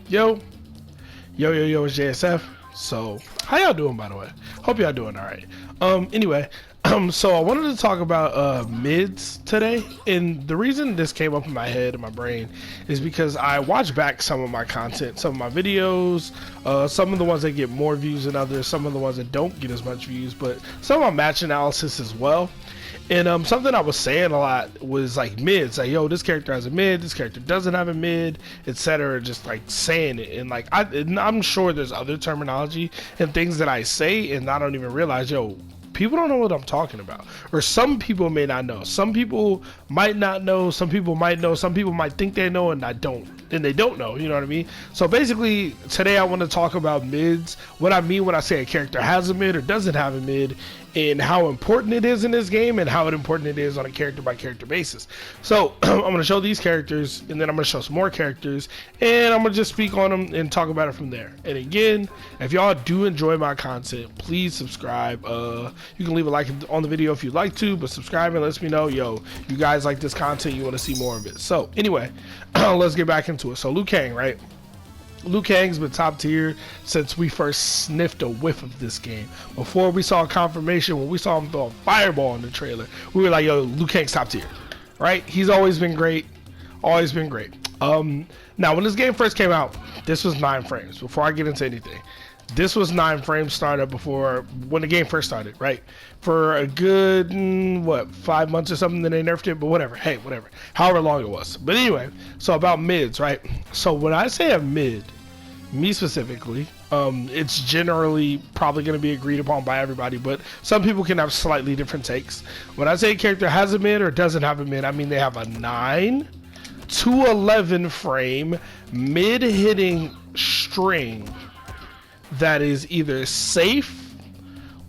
Yo, yo, it's JSF. So, how y'all doing, by the way? Hope y'all doing all right. Anyway, so I wanted to talk about mids today, and the reason this came up in my head and my brain is because I watch back some of my content, some of my videos, some of the ones that get more views than others, some of the ones that don't get as much views, but some of my match analysis as well. And something I was saying a lot was like mids, like, yo, this character has a mid, this character doesn't have a mid, etc. Just like saying it, and like I'm sure there's other terminology and things that I say and I don't even realize, yo, people don't know what I'm talking about, or some people may not know. Some people might not know, some people might know, some people might think they know and they don't know, you know what I mean? So basically today I want to talk about mids, what I mean when I say a character has a mid or doesn't have a mid, and how important it is in this game and how important it is on a character by character basis. So I'm going to show these characters, and then I'm going to show some more characters, and I'm going to just speak on them and talk about it from there. And again, if y'all do enjoy my content, please subscribe. You can leave a like on the video if you'd like to, but subscribe and lets me know, yo, you guys like this content, you want to see more of it. So anyway, let's get back into it. So Liu Kang, right? Liu Kang's been top tier since we first sniffed a whiff of this game. Before we saw confirmation, when we saw him throw a fireball in the trailer, we were like, yo, Liu Kang's top tier, right? He's always been great, always been great. Now, when this game first came out, this was 9 frames. Before I get into anything, this was 9 frames started before, when the game first started, right? For a good, 5 months or something, then they nerfed it, but whatever. Hey, whatever. However long it was. But anyway, so about mids, right? So when I say a mid, me specifically, it's generally probably going to be agreed upon by everybody, but some people can have slightly different takes. When I say a character has a mid or doesn't have a mid, I mean they have a 9 to 11 frame mid hitting string that is either safe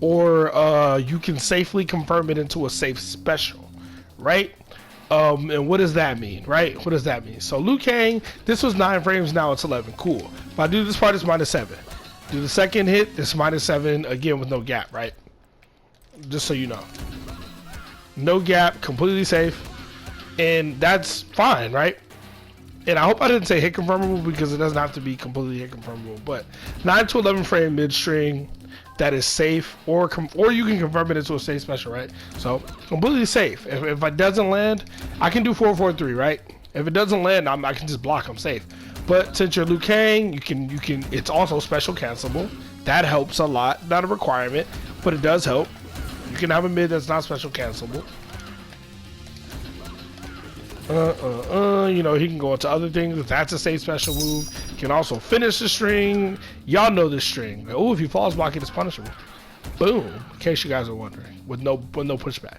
or you can safely confirm it into a safe special, right? And what does that mean, right? What does that mean? So Liu Kang, this was 9 frames, now it's 11. Cool. If I do this part, it's -7. Do the second hit, it's -7 again with no gap, right? Just so you know, no gap, completely safe, and that's fine, right? And I hope I didn't say hit confirmable because it doesn't have to be completely hit confirmable, but 9 to 11 frame mid string that is safe, or you can confirm it into a safe special, right? So completely safe. If it doesn't land, I can do 443, right? If it doesn't land, I can just block. I'm safe. But since you're Liu Kang, you can. It's also special cancelable. That helps a lot. Not a requirement, but it does help. You can have a mid that's not special cancelable. You know, he can go into other things if that's a safe special move. He can also finish the string. Y'all know this string. Oh, if he falls block, it is punishable. Boom. In case you guys are wondering, with no pushback.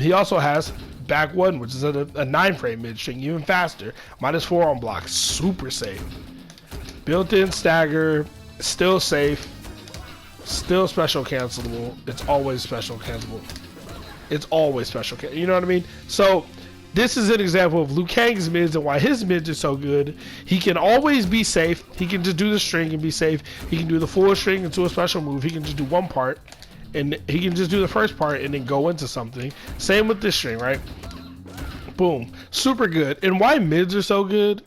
He also has back 1, which is a 9 frame mid string, even faster. -4 on block, super safe. Built-in stagger, still safe, still special cancelable. It's always special cancelable. It's always special. You know what I mean? So this is an example of Liu Kang's mids and why his mids are so good. He can always be safe. He can just do the string and be safe. He can do the full string into a special move. He can just do one part, and he can just do the first part and then go into something. Same with this string, right? Boom. Super good. And why mids are so good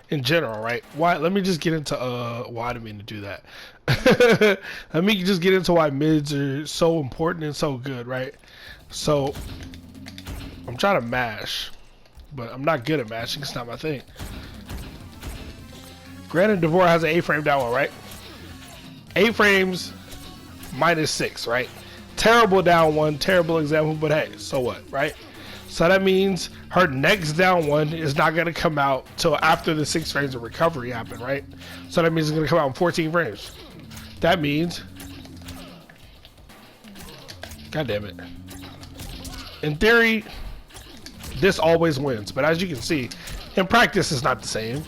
in general, right? Why? Let me just get into, well, I didn't mean to do that. Let me just get into why mids are so important and so good, right? So I'm trying to mash, but I'm not good at mashing. It's not my thing. Granted, Devore has an 8 frame down one, right? 8 frames, -6, right? Terrible down one, terrible example, but hey, so what, right? So that means her next down one is not going to come out till after the 6 frames of recovery happen, right? So that means it's going to come out in 14 frames. That means, God damn it. In theory, this always wins, but as you can see, in practice it's not the same.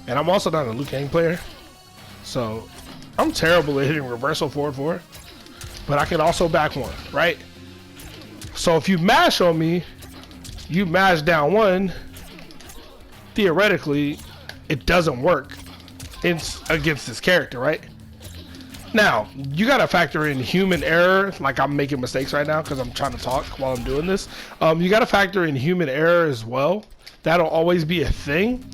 And I'm also not a Liu Kang player, so I'm terrible at hitting reversal forward 4, but I can also back 1, right? So if you mash on me, you mash down 1, theoretically it doesn't work against this character, right? Now, you gotta factor in human error. Like, I'm making mistakes right now because I'm trying to talk while I'm doing this. You gotta factor in human error as well. That'll always be a thing.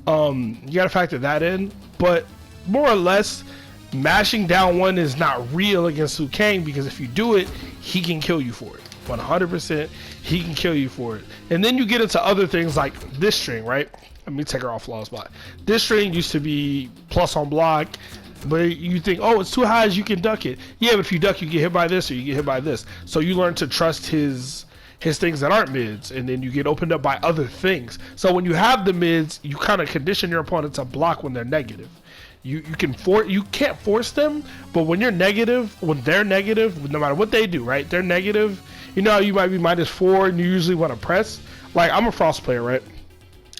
You gotta factor that in, but more or less, mashing down one is not real against Liu Kang, because if you do it, he can kill you for it. 100%, he can kill you for it. And then you get into other things like this string, right? Let me take her off flawless block. This string used to be plus on block, but you think, oh, it's too high as you can duck it. Yeah, but if you duck, you get hit by this or you get hit by this. So you learn to trust his things that aren't mids, and then you get opened up by other things. So when you have the mids, you kind of condition your opponent to block when they're negative. You can't force them, but when you're negative, when they're negative, no matter what they do, right? They're negative. You know, you might be -4 and you usually want to press. Like, I'm a Frost player, right?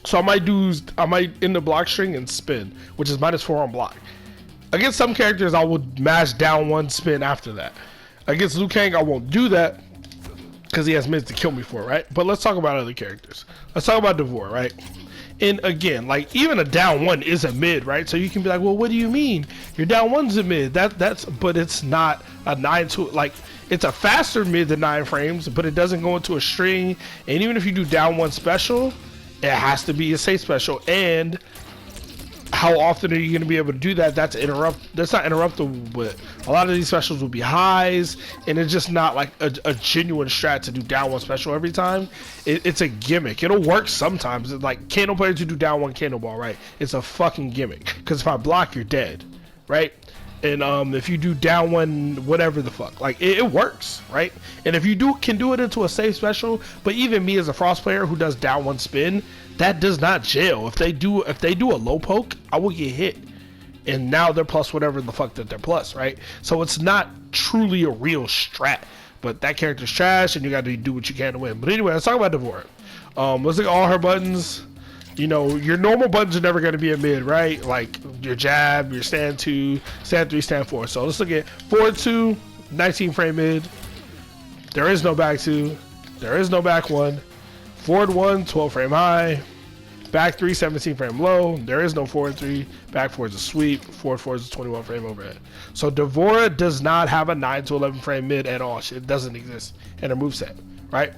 So I might end the block string and spin, which is -4 on block. Against some characters, I would mash down one spin after that. Against Liu Kang, I won't do that because he has mids to kill me for, right? But let's talk about other characters. Let's talk about Devore, right? And again, like, even a down one is a mid, right? So you can be like, well, what do you mean? Your down one's a mid. But it's not a 9 like, it's a faster mid than 9 frames, but it doesn't go into a string. And even if you do down one special, it has to be a safe special. And how often are you going to be able to do that? That's not interruptible, but a lot of these specials will be highs, and it's just not like a genuine strat to do down one special every time. It's a gimmick. It'll work sometimes. It's like Kano players who do down one cannonball, right? It's a fucking gimmick, because if I block, you're dead, right? And if you do down one whatever the fuck, like, it works, right? And if you can do it into a safe special, but even me as a Frost player who does down one spin, that does not jail. If they do a low poke, I will get hit, and now they're plus whatever the fuck that they're plus, right? So it's not truly a real strat, but that character's trash, and you got to do what you can to win. But anyway, let's talk about Devore. Let's look at all her buttons. You know, your normal buttons are never going to be a mid, right? Like your jab, your stand 2, stand 3, stand 4. So let's look at forward 2, 19 frame mid. There is no back 2. There is no back 1. Forward 1, 12 frame high. Back 3, 17 frame low. There is no forward 3. Back 4 is a sweep. Forward 4 is a 21 frame overhead. So Devore does not have a 9 to 11 frame mid at all. It doesn't exist in her moveset, right?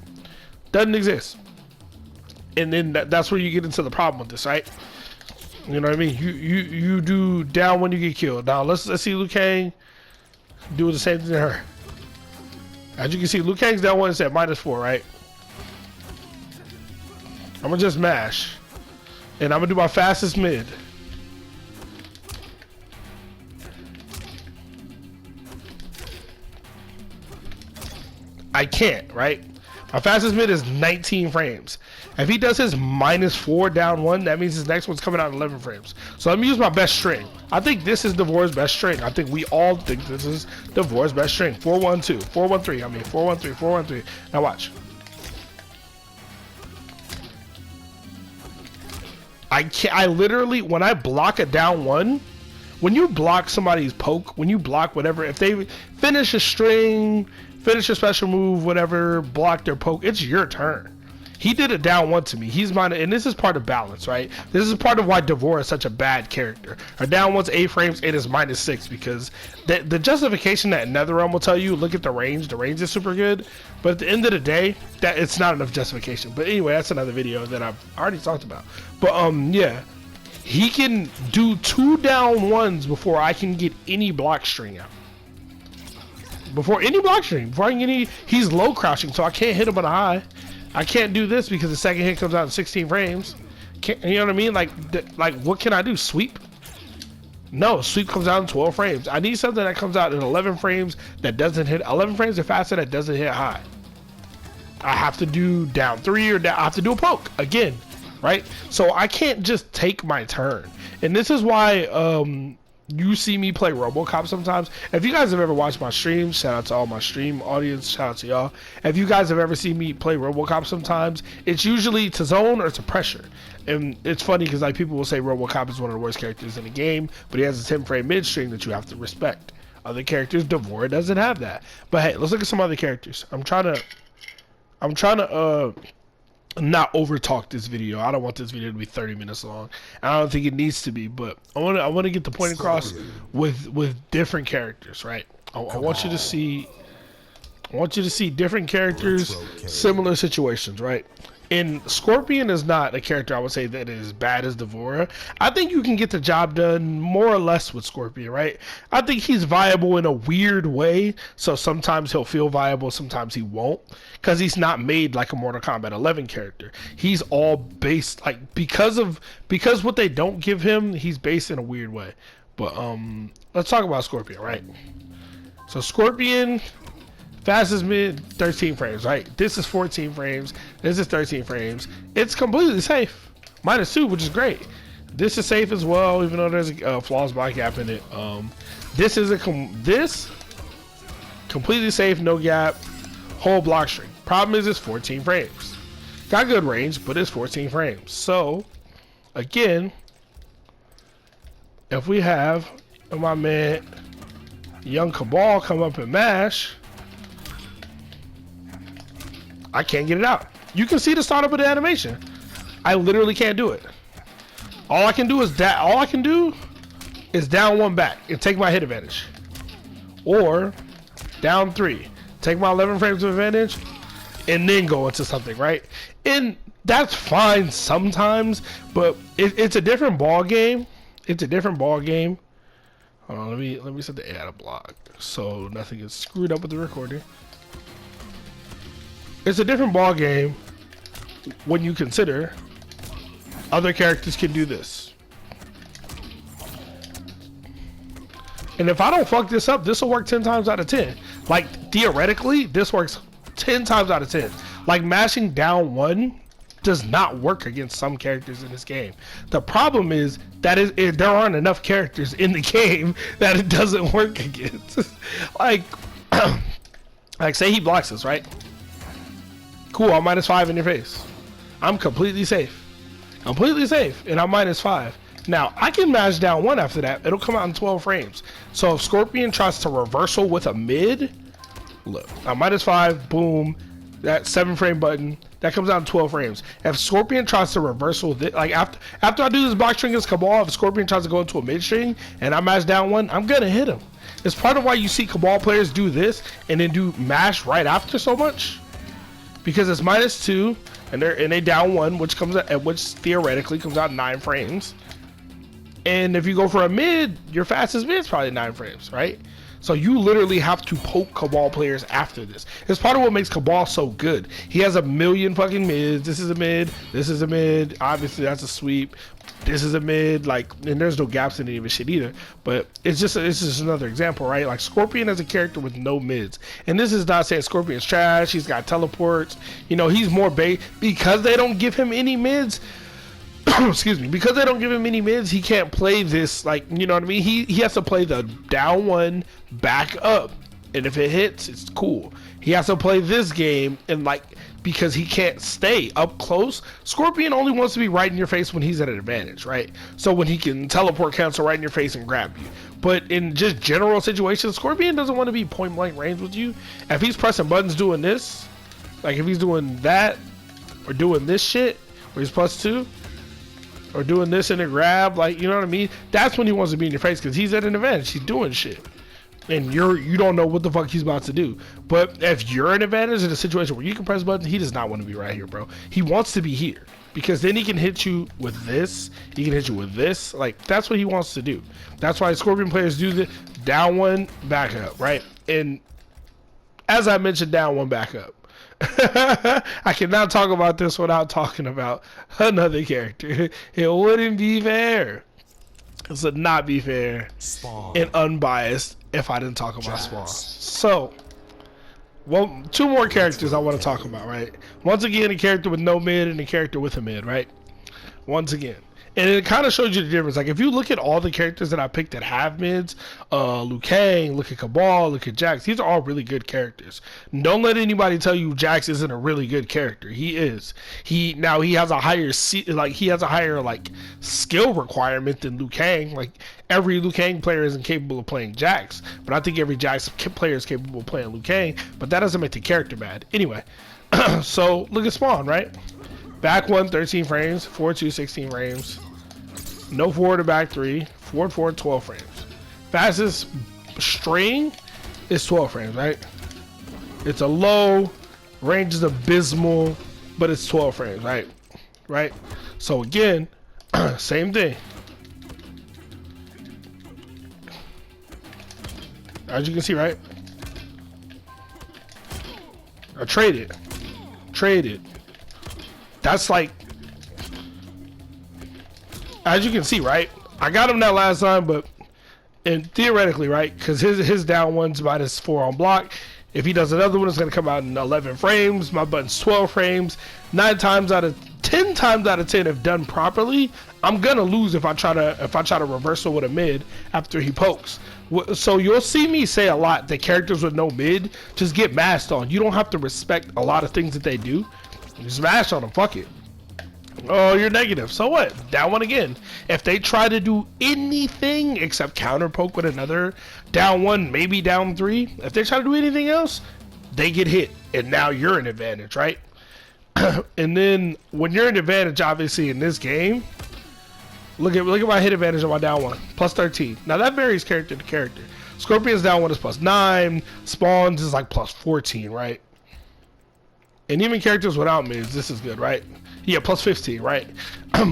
Doesn't exist. And then that's where you get into the problem with this, right? You know what I mean? You do down when you get killed. Now let's see Liu Kang do the same thing to her. As you can see, Liu Kang's down one is at -4, right? I'm gonna just mash, and I'm gonna do my fastest mid. I can't, right? My fastest mid is 19 frames. If he does his -4 down one, that means his next one's coming out in 11 frames. So let me use my best string. I think this is Devore's best string. I think we all think this is Devore's best string. 4-1-2, 4-1-3. I mean 4-1-3, 4-1-3. Now watch. I literally, when I block a down one, when you block somebody's poke, when you block whatever, if they finish a string, finish a special move, whatever, block their poke, it's your turn. He did a down one to me. He's mine, and this is part of balance, right? This is part of why Devore is such a bad character. Her down one's 8 frames, it is -6, because the justification that NetherRealm will tell you, look at the range. The range is super good, but at the end of the day, that it's not enough justification. But anyway, that's another video that I've already talked about. But yeah, he can do 2 down ones before I can get any block string out. Before any block string, before I can get any, he's low crouching, so I can't hit him on a high. I can't do this because the second hit comes out in 16 frames. You know what I mean? Like what can I do? Sweep? No, sweep comes out in 12 frames. I need something that comes out in 11 frames that doesn't hit 11 frames or faster, that doesn't hit high. I have to do down 3 or I have to do a poke again, right? So I can't just take my turn. And this is why you see me play RoboCop sometimes. If you guys have ever watched my streams, shout out to all my stream audience, shout out to y'all. If you guys have ever seen me play RoboCop sometimes, it's usually to zone or to pressure. And it's funny because like people will say RoboCop is one of the worst characters in the game, but he has a 10 frame mid string that you have to respect. Other characters, Devore doesn't have that. But hey, let's look at some other characters. I'm trying to not over talk this video. I don't want this video to be 30 minutes long. I don't think it needs to be, but I want to get the point across with different characters, right? I want you to see different characters, similar situations, right? And Scorpion is not a character I would say that is bad as Devora. I think you can get the job done more or less with Scorpion, right? I think he's viable in a weird way. So sometimes he'll feel viable, sometimes he won't. Because he's not made like a Mortal Kombat 11 character. He's all based like because what they don't give him, he's based in a weird way. But let's talk about Scorpion, right? So Scorpion, fastest mid, 13 frames, right? This is 14 frames. This is 13 frames. It's completely safe. -2, which is great. This is safe as well, even though there's a flaws block gap in it. This is this completely safe, no gap, whole block string. Problem is it's 14 frames. Got good range, but it's 14 frames. So, again, if we have my man Young Cabal come up and mash, I can't get it out. You can see the startup of the animation. I literally can't do it. All I can do is down 1 back and take my hit advantage. Or down 3. Take my 11 frames of advantage and then go into something, right? And that's fine sometimes, but it's a different ball game. It's a different ball game. Hold on, let me set the add a block so nothing gets screwed up with the recording. It's a different ball game when you consider other characters can do this. And if I don't fuck this up, this will work 10 times out of 10. Like, theoretically, this works 10 times out of 10. Like, mashing down 1 does not work against some characters in this game. The problem is that there aren't enough characters in the game that it doesn't work against. like say he blocks us, right? Cool, I'm -5 in your face. I'm completely safe. Completely safe, and I'm -5. Now, I can mash down 1 after that. It'll come out in 12 frames. So if Scorpion tries to reversal with a mid, look, I'm -5, boom, that 7 frame button, that comes out in 12 frames. If Scorpion tries to reversal, like after I do this block string against Cabal, if Scorpion tries to go into a mid string and I mash down 1, I'm gonna hit him. It's part of why you see Cabal players do this and then do mash right after so much. Because it's -2 and they down 1, which theoretically comes out 9 frames. And if you go for a mid, your fastest mid is probably 9 frames, right? So you literally have to poke Cabal players after this. It's part of what makes Cabal so good. He has a million fucking mids. This is a mid. This is a mid. Obviously, that's a sweep. This is a mid. Like, and there's no gaps in any of his shit either. But it's just another example, right? Like, Scorpion is a character with no mids. And this is not saying Scorpion's trash. He's got teleports. You know, he's more bait. Because they don't give him any mids, excuse me, because they don't give him any mids, he can't play this, like, you know what I mean? He has to play the down 1 back up, and if it hits, it's cool. He has to play this game, and like, because he can't stay up close. Scorpion only wants to be right in your face when he's at an advantage, right? So when he can teleport cancel right in your face and grab you. But in just general situations, Scorpion doesn't want to be point blank range with you. If he's pressing buttons doing this, like if he's doing that, or doing this shit, where he's +2, or doing this in a grab, like, you know what I mean? That's when he wants to be in your face, because he's at an advantage. He's doing shit. And you don't know what the fuck he's about to do. But if you're an advantage in a situation where you can press buttons, he does not want to be right here, bro. He wants to be here. Because then he can hit you with this. He can hit you with this. Like, that's what he wants to do. That's why Scorpion players do the down 1, back up, right? And as I mentioned, down 1, back up. I cannot talk about this without talking about another character. It wouldn't be fair. It would not be fair and unbiased if I didn't talk about Spawn. So, well, 2 more characters I want to talk about, right? Once again, a character with no mid and a character with a mid, right? Once again. And it kind of shows you the difference. Like, if you look at all the characters that I picked that have mids, Liu Kang, look at Cabal, look at Jax, these are all really good characters. Don't let anybody tell you Jax isn't a really good character. He is. He has a higher skill requirement than Liu Kang. Like, every Liu Kang player isn't capable of playing Jax, but I think every Jax player is capable of playing Liu Kang, but that doesn't make the character bad. Anyway, so look at Spawn, right? Back 1, 13 frames, forward 2, 16 frames. No forward to back 3, forward 4, 12 frames. Fastest string is 12 frames, right? It's a low, range is abysmal, but it's 12 frames, right? So again, same thing. As you can see, right? I traded. That's like, as you can see, right? I got him that last time, but and theoretically, right? Because his down one's -4 on block. If he does another one, it's gonna come out in 11 frames. My button's 12 frames. 10 times out of 10, if done properly, I'm gonna lose if I try to reversal with a mid after he pokes. So you'll see me say a lot that characters with no mid just get mashed on. You don't have to respect a lot of things that they do. Just mash on them. Fuck it. Oh, you're negative. So what? Down one again. If they try to do anything except counter poke with another down one, maybe down 3, if they try to do anything else, they get hit, and now you're in advantage, right? And then when you're in advantage, obviously in this game, look at my hit advantage on my down one, +13. Now that varies character to character. Scorpion's down one is +9. Spawns is like +14, right? And even characters without mids, this is good, right? Yeah, +15, right?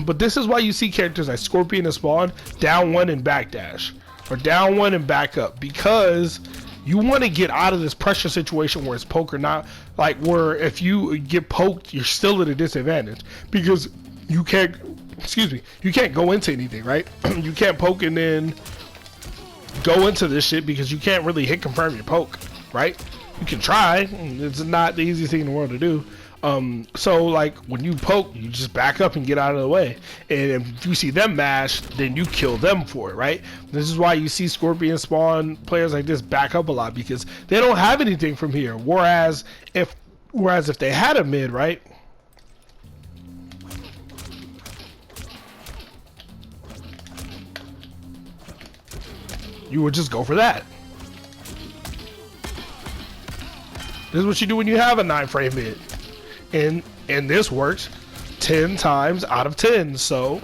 But this is why you see characters like Scorpion and Spawn down 1 and backdash, or down 1 and back up, because you want to get out of this pressure situation where it's poke or not, like where if you get poked, you're still at a disadvantage because you can't, you can't go into anything, right? You can't poke and then go into this shit because you can't really hit confirm your poke, right? You can try. It's not the easiest thing in the world to do. So like when you poke, you just back up and get out of the way. And if you see them mash, then you kill them for it, right? This is why you see Scorpion Spawn players like this back up a lot, because they don't have anything from here. Whereas if they had a mid, right? You would just go for that. This is what you do when you have a 9-frame mid. And this works 10 times out of 10. So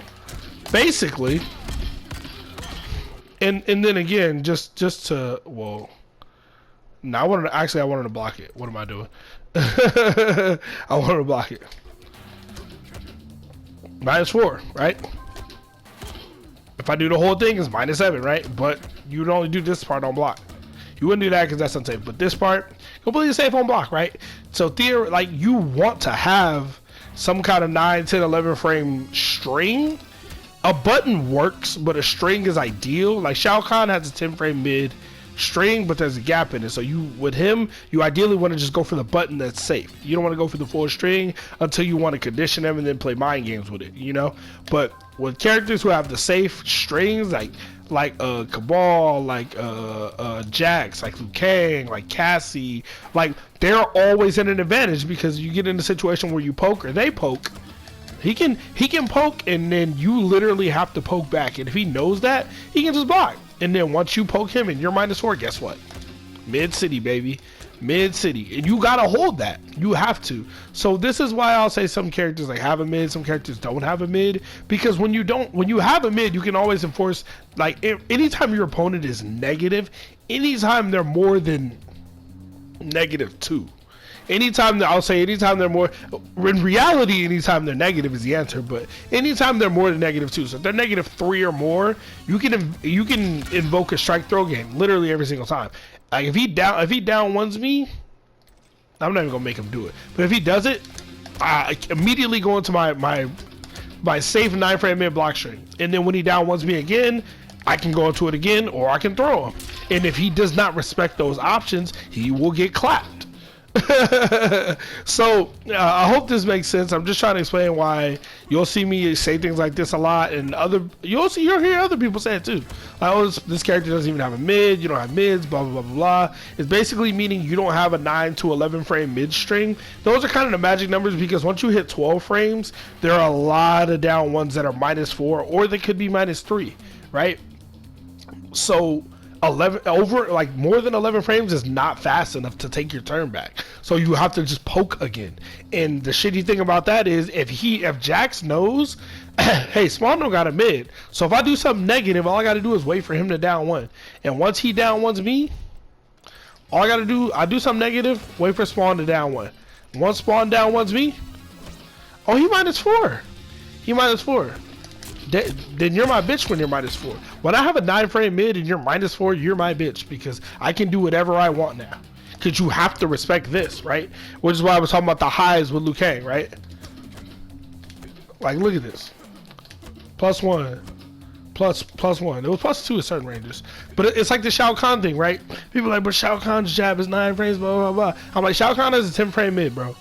basically, and then again, just to, well, no, I wanted to block it. What am I doing? I wanted to block it. -4, right? If I do the whole thing, it's -7, right? But you'd only do this part on block. You wouldn't do that because that's unsafe. But this part, completely safe on block, right? So like you want to have some kind of 9, 10, 11 frame string. A button works, but a string is ideal. Like Shao Kahn has a 10 frame mid string, but there's a gap in it. So with him, you ideally want to just go for the button that's safe. You don't want to go for the full string until you want to condition them and then play mind games with it, you know? But with characters who have the safe strings, like Cabal, like Jax, like Liu Kang, like Cassie, like they're always in an advantage because you get in a situation where you poke or they poke. He can poke and then you literally have to poke back, and if he knows that, he can just block. And then once you poke him and you're -4, guess what? Mid city, baby. Mid city. And you gotta hold that. You have to. So this is why I'll say some characters like have a mid, some characters don't have a mid. Because when you have a mid, you can always enforce, like anytime your opponent is negative, anytime they're more than -2. Anytime they're more, in reality, anytime they're negative is the answer, but anytime they're more than -2. So if they're -3 or more, you can invoke a strike throw game literally every single time. Like if he down ones me, I'm not even gonna make him do it. But if he does it, I immediately go into my safe 9-frame mid block string. And then when he down ones me again, I can go into it again, or I can throw him. And if he does not respect those options, he will get clapped. So I hope this makes sense. I'm just trying to explain why you'll see me say things like this a lot, and you'll hear other people say it too. Like, oh, this character doesn't even have a mid, you don't have mids, blah blah blah blah blah. It's basically meaning you don't have a 9 to 11 frame mid string. Those are kind of the magic numbers, because once you hit 12 frames, there are a lot of down ones that are -4, or they could be -3, right? So 11 over, like more than 11 frames is not fast enough to take your turn back. So you have to just poke again. And the shitty thing about that is if Jax knows, hey, Spawn don't got a mid. So if I do something negative, all I got to do is wait for him to down one. And once he down ones me, all I got to do, I do something negative, wait for Spawn to down one. Once Spawn down ones me, Oh, he -4. He -4. Then you're my bitch when you're -4. When I have a 9 frame mid and you're -4, you're my bitch because I can do whatever I want now. Because you have to respect this, right? Which is why I was talking about the highs with Liu Kang, right? Like, look at this. +1. +1. It was +2 at certain ranges. But it's like the Shao Kahn thing, right? People are like, but Shao Kahn's jab is 9 frames, blah, blah, blah. I'm like, Shao Kahn has a 10 frame mid, bro.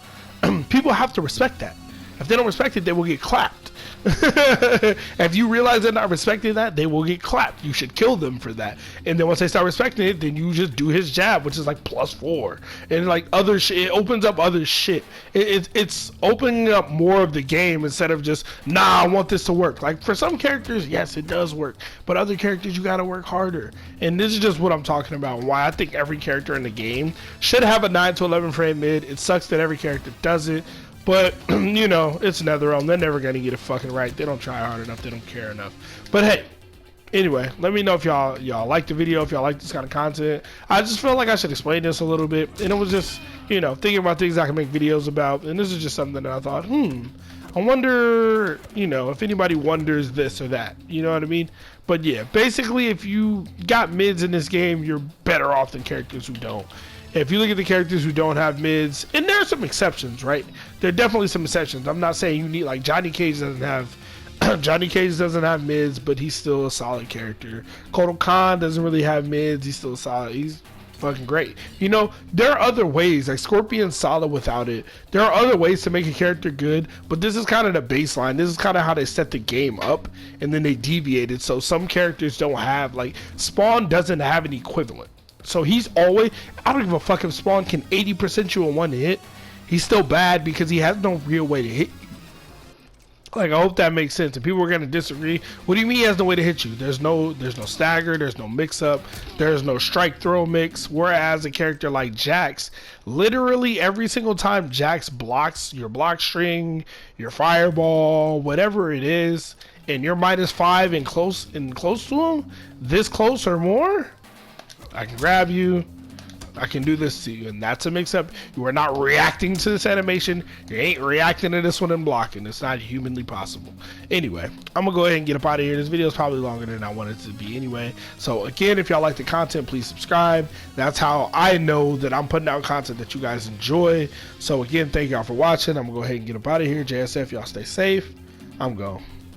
People have to respect that. If they don't respect it, they will get clapped. If you realize they're not respecting that, they will get clapped. You should kill them for that. And then once they start respecting it, then you just do his jab, which is like +4. And like other shit, it opens up other shit. It's opening up more of the game instead of just, nah, I want this to work. Like for some characters, yes, it does work. But other characters, you gotta work harder. And this is just what I'm talking about. Why I think every character in the game should have a 9 to 11 frame mid. It sucks that every character does it. But, you know, it's NetherRealm. They're never going to get it fucking right. They don't try hard enough. They don't care enough. But, hey, anyway, let me know if y'all like the video, if y'all like this kind of content. I just felt like I should explain this a little bit. And it was just, you know, thinking about things I can make videos about. And this is just something that I thought, I wonder, you know, if anybody wonders this or that. You know what I mean? But, yeah, basically, if you got mids in this game, you're better off than characters who don't. If you look at the characters who don't have mids, and there are some exceptions, right? There are definitely some exceptions. I'm not saying you need, like, Johnny Cage doesn't have mids, but he's still a solid character. Kotal Khan doesn't really have mids. He's still solid. He's fucking great. You know, there are other ways. Like, Scorpion's solid without it. There are other ways to make a character good, but this is kind of the baseline. This is kind of how they set the game up, and then they deviated. So some characters don't have, like, Spawn doesn't have an equivalent. So he's always, I don't give a fuck if Spawn can 80% you in one hit. He's still bad because he has no real way to hit you. Like, I hope that makes sense. And people are going to disagree. What do you mean he has no way to hit you? There's no stagger. There's no mix-up. There's no strike-throw mix. Whereas a character like Jax, literally every single time Jax blocks your block string, your fireball, whatever it is, and you're -5 and close to him, this close or more, I can grab you, I can do this to you, and that's a mix-up. You are not reacting to this animation. You ain't reacting to this one and blocking. It's not humanly possible. Anyway, I'm gonna go ahead and get up out of here. This video is probably longer than I wanted it to be anyway. So again, if y'all like the content, please subscribe. That's how I know that I'm putting out content that you guys enjoy. So again, thank y'all for watching. I'm gonna go ahead and get up out of here. JSF, y'all stay safe. I'm gone.